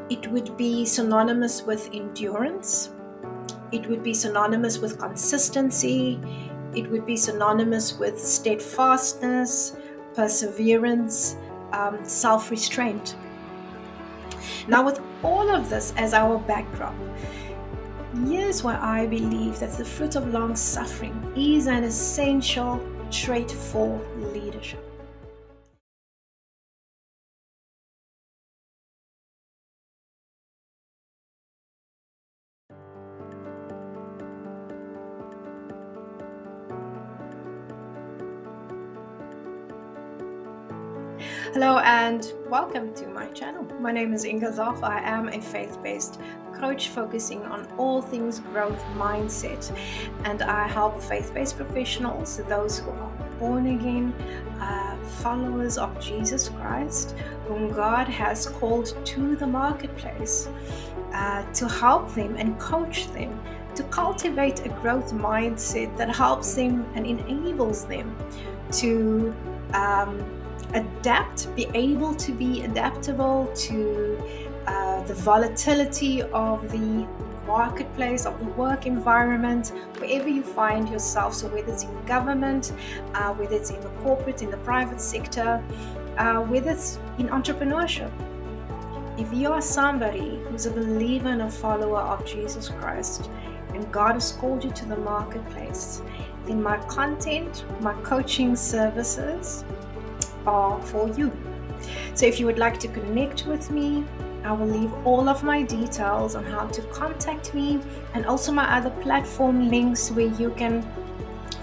It would be synonymous with endurance. It would be synonymous with consistency. It would be synonymous with steadfastness, perseverance, self-restraint. Now, with all of this as our backdrop, here's why I believe that the fruit of long suffering is an essential trait for leadership. Hello and welcome to my channel. My name is Inge. I am a faith-based coach focusing on all things growth mindset, and I help faith-based professionals, those who are born again, followers of Jesus Christ, whom God has called to the marketplace, to help them and coach them to cultivate a growth mindset that helps them and enables them to adapt, be able to be adaptable to the volatility of the marketplace, of the work environment, wherever you find yourself. So whether it's in government, whether it's in the corporate, in the private sector, whether it's in entrepreneurship. If you are somebody who's a believer and a follower of Jesus Christ, and God has called you to the marketplace, then my content, my coaching services are for you. So if you would like to connect with me, I will leave all of my details on how to contact me, and also my other platform links where you can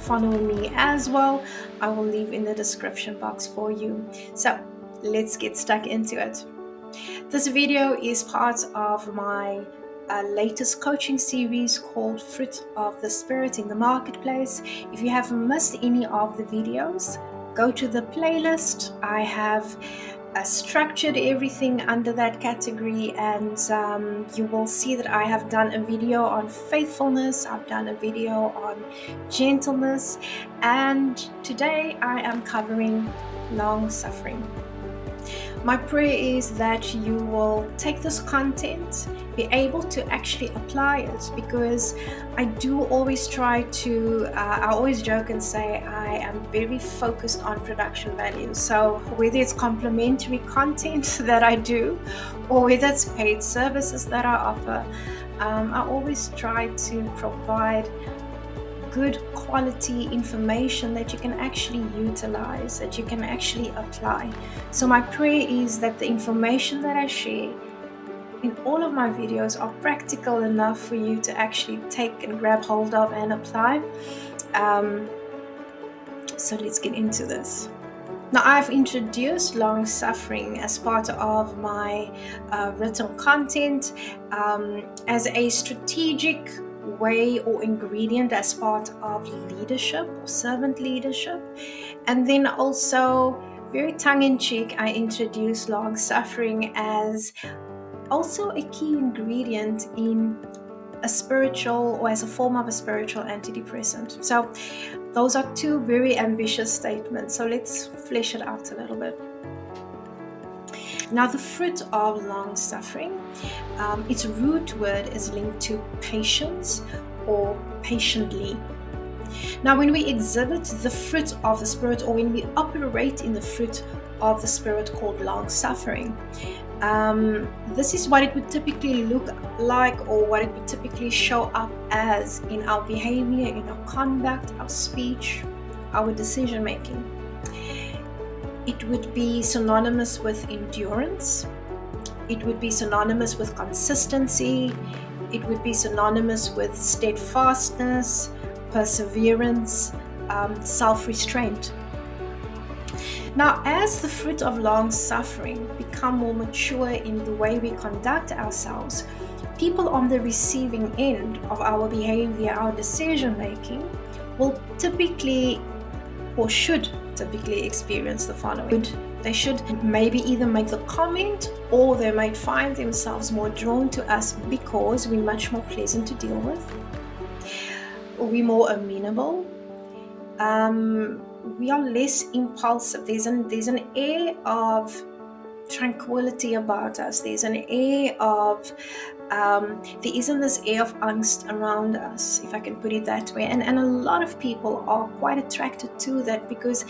follow me as well. I will leave in the description box for you. So let's get stuck into it. This video is part of my latest coaching series called Fruit of the Spirit in the Marketplace. If you have missed any of the videos, go to the playlist. I have structured everything under that category, and you will see that I have done a video on faithfulness, I've done a video on gentleness, and today I am covering long suffering. My prayer is that you will take this content, be able to actually apply it, because I do always try to, I always joke and say I am very focused on production value. So whether it's complementary content that I do, or whether it's paid services that I offer, I always try to provide good quality information that you can actually utilize, that you can actually apply. So my prayer is that the information that I share in all of my videos are practical enough for you to actually take and grab hold of and apply. So let's get into this. Now, I've introduced long suffering as part of my written content as a strategic way or ingredient as part of leadership or servant leadership. And then also, very tongue-in-cheek, I introduced long suffering as also a key ingredient in a spiritual, or as a form of a spiritual antidepressant. So those are two very ambitious statements. So let's flesh it out a little bit. Now, the fruit of long suffering, its root word is linked to patience or patiently. Now, when we exhibit the fruit of the Spirit, or when we operate in the fruit of the Spirit called long suffering, this is what it would typically look like, or what it would typically show up as in our behavior, in our conduct, our speech, our decision making. It would be synonymous with endurance. It would be synonymous with consistency. It would be synonymous with steadfastness, perseverance, self-restraint. Now, as the fruit of long suffering become more mature in the way we conduct ourselves, people on the receiving end of our behavior, our decision making, will typically, or should typically, experience the following. They should maybe either make the comment, or they might find themselves more drawn to us because we're much more pleasant to deal with, or we're more amenable. We are less impulsive. There's an air of tranquility about us. There's an air of there isn't this air of angst around us, if I can put it that way. And a lot of people are quite attracted to that, because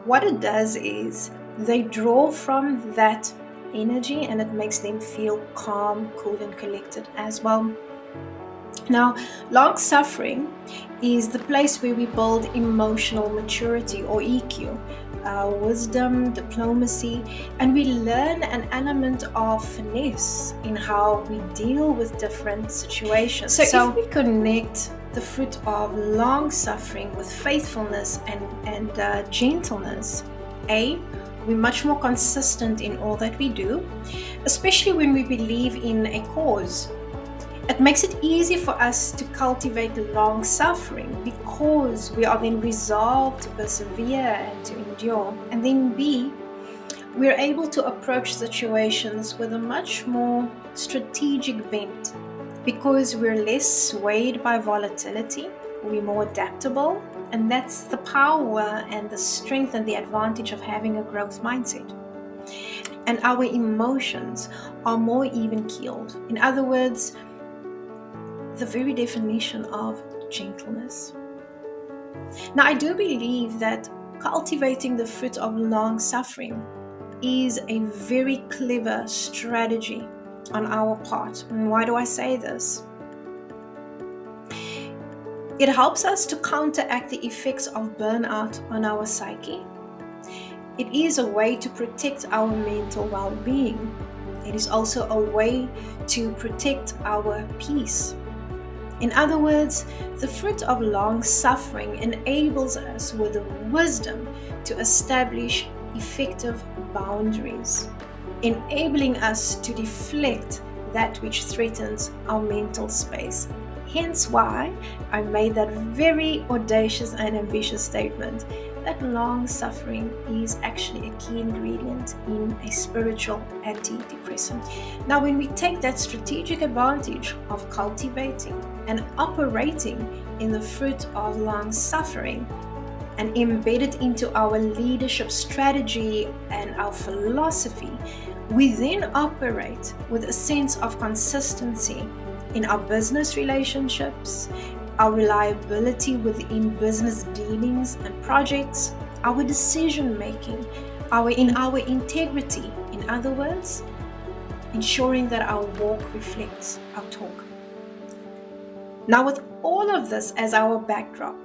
what it does is they draw from that energy, and it makes them feel calm, cool, and collected as well. Now, long suffering is the place where we build emotional maturity, or EQ, wisdom, diplomacy, and we learn an element of finesse in how we deal with different situations. So if we connect the fruit of long suffering with faithfulness and gentleness, we're much more consistent in all that we do, especially when we believe in a cause. It makes it easy for us to cultivate long suffering, because we are then resolved to persevere and to endure. And then B, we're able to approach situations with a much more strategic bent, because we're less swayed by volatility, we're more adaptable, and that's the power and the strength and the advantage of having a growth mindset. And our emotions are more even-keeled. In other words, the very definition of gentleness. Now, I do believe that cultivating the fruit of long suffering is a very clever strategy on our part. And why do I say this? It helps us to counteract the effects of burnout on our psyche. It is a way to protect our mental well-being. It is also a way to protect our peace. In other words, the fruit of long suffering enables us with the wisdom to establish effective boundaries, enabling us to deflect that which threatens our mental space. Hence why I made that very audacious and ambitious statement that long suffering is actually a key ingredient in a spiritual antidepressant. Now, when we take that strategic advantage of cultivating and operating in the fruit of long suffering and embed it into our leadership strategy and our philosophy, we then operate with a sense of consistency in our business relationships, our reliability within business dealings and projects, our decision making, our integrity. In other words, ensuring that our walk reflects our talk. Now, with all of this as our backdrop,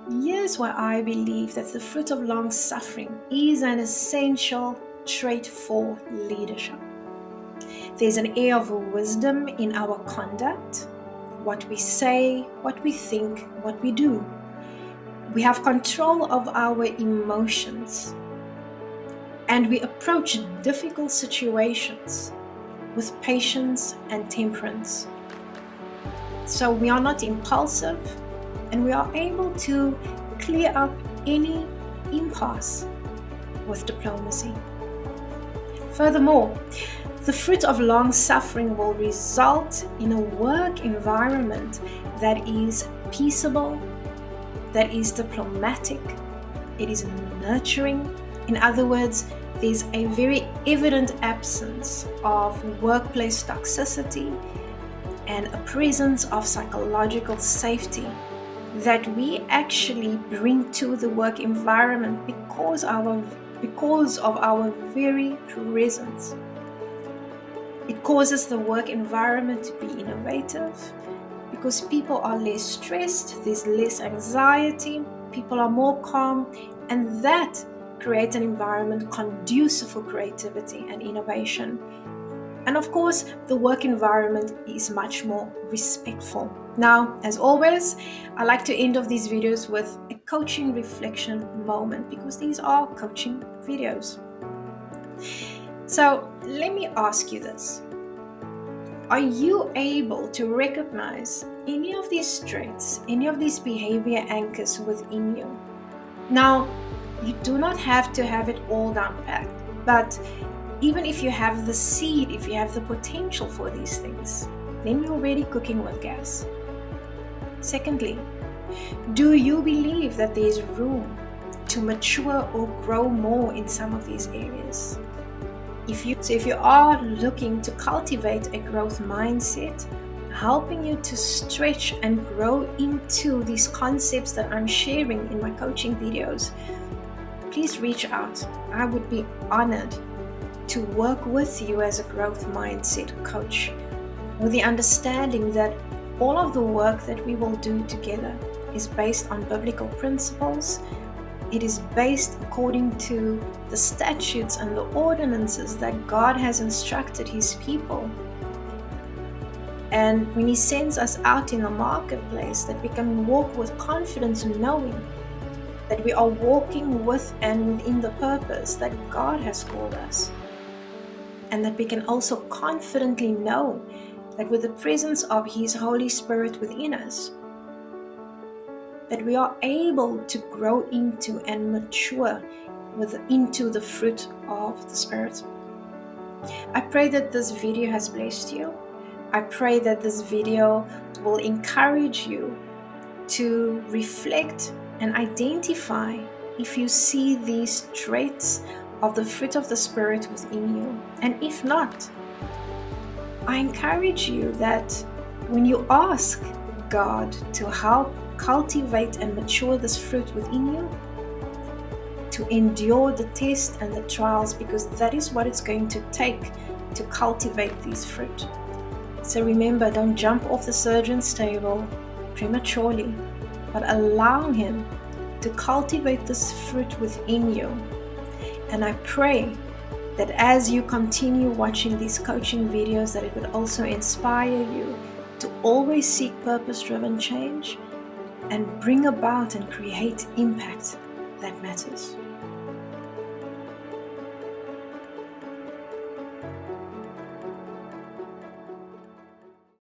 here's why I believe that the fruit of long suffering is an essential trait for leadership. There's an air of wisdom in our conduct, what we say, what we think, what we do. We have control of our emotions, and we approach difficult situations with patience and temperance. So we are not impulsive, and we are able to clear up any impasse with diplomacy. Furthermore, the fruit of long suffering will result in a work environment that is peaceable, that is diplomatic, it is nurturing. In other words, there's a very evident absence of workplace toxicity and a presence of psychological safety that we actually bring to the work environment because of our very presence. It causes the work environment to be innovative because people are less stressed, there's less anxiety, people are more calm, and that creates an environment conducive for creativity and innovation. And of course, the work environment is much more respectful. Now, as always, I like to end off these videos with a coaching reflection moment because these are coaching videos. So let me ask you this. Are you able to recognize any of these traits, any of these behavior anchors within you? Now, you do not have to have it all down packed, but even if you have the seed, if you have the potential for these things, then you're already cooking with gas. Secondly, do you believe that there is room to mature or grow more in some of these areas? If you are looking to cultivate a growth mindset, helping you to stretch and grow into these concepts that I'm sharing in my coaching videos, please reach out. I would be honored to work with you as a growth mindset coach, with the understanding that all of the work that we will do together is based on biblical principles. It is based according to the statutes and the ordinances that God has instructed His people. And when He sends us out in the marketplace, that we can walk with confidence, knowing that we are walking with and within the purpose that God has called us. And that we can also confidently know that with the presence of His Holy Spirit within us, that we are able to grow into and mature into the fruit of the Spirit. I pray that this video has blessed you. I pray that this video will encourage you to reflect and identify if you see these traits of the fruit of the Spirit within you. And if not, I encourage you that when you ask God to help cultivate and mature this fruit within you, to endure the test and the trials, because that is what it's going to take to cultivate these fruit. So remember, don't jump off the surgeon's table prematurely, but allow Him to cultivate this fruit within you. And I pray that as you continue watching these coaching videos, that it would also inspire you to always seek purpose-driven change and bring about and create impact that matters.